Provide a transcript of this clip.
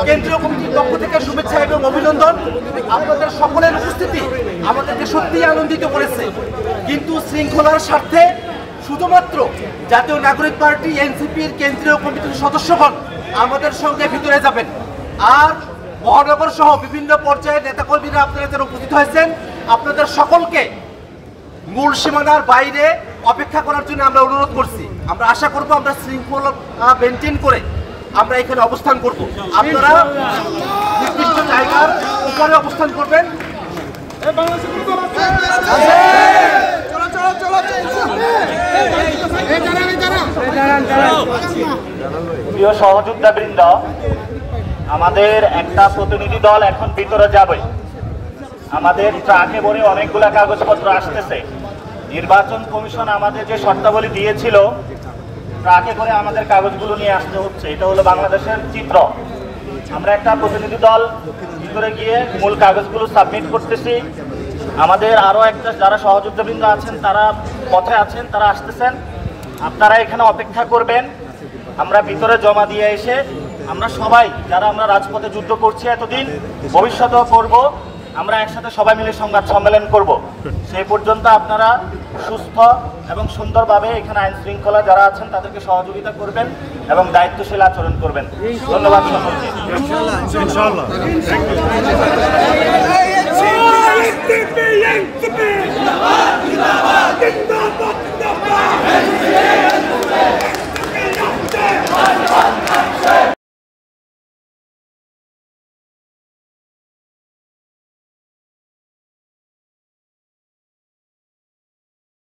কেন্দ্রীয় কমিটির পক্ষ থেকে শুভেচ্ছা এবং অভিনন্দন। আপনাদের সকলের উপস্থিতি আমাদেরকে সত্যিই আনন্দিত করেছে, কিন্তু শৃঙ্খলার স্বার্থে শুধুমাত্র জাতীয় নাগরিক পার্টি এনসিপির কেন্দ্রীয় কমিটির সদস্যগণ আমাদের সঙ্গে ভিতরে যাবেন। আর মহানগর সহ বিভিন্ন পর্যায়ের নেতাকর্মীরা আপনারা যারা উপস্থিত হয়েছেন, আপনাদের সকলকে মূল সীমানার বাইরে অপেক্ষা করার জন্য আমরা অনুরোধ করছি। আমরা আশা করব আমরা শৃঙ্খলা মেনটেন করে আমরা এখানে অবস্থান করব। আপনারা নির্দিষ্ট জায়গার উপরে অবস্থান করবেন। প্রিয় সহযোদ্ধাবৃন্দ, আমাদের একটা প্রতিনিধি দল এখন ভিতরে যাবে। আমাদের ট্রাকে ভরে অনেকগুলা কাগজপত্র আসতেছে। নির্বাচন কমিশন আমাদের যে শর্তাবলী দিয়েছিল, ট্রাকে করে আমাদের কাগজগুলো নিয়ে আসতে হচ্ছে। এটা হলো বাংলাদেশের চিত্র। আমরা একটা প্রতিনিধি দল ভিতরে গিয়ে মূল কাগজগুলো সাবমিট করতেছি। আমাদের আরও একটা যারা সহযোদ্ধাবৃন্দ আছেন, তারা পথে আছেন, তারা আসতেছেন। আপনারা এখানে অপেক্ষা করবেন। আমরা ভিতরে জমা দিয়ে এসে আমরা সবাই যারা আমরা রাজপথে যুদ্ধ করছি এতদিন, ভবিষ্যতেও করব, আমরা একসাথে সবাই মিলে সংবাদ সম্মেলন করব। সেই পর্যন্ত আপনারা সুস্থ এবং সুন্দরভাবে এখানে আইন শৃঙ্খলা যারা আছেন তাদেরকে সহযোগিতা করবেন এবং দায়িত্বশীল আচরণ করবেন। ধন্যবাদ সকলকে। ইনশাআল্লাহ।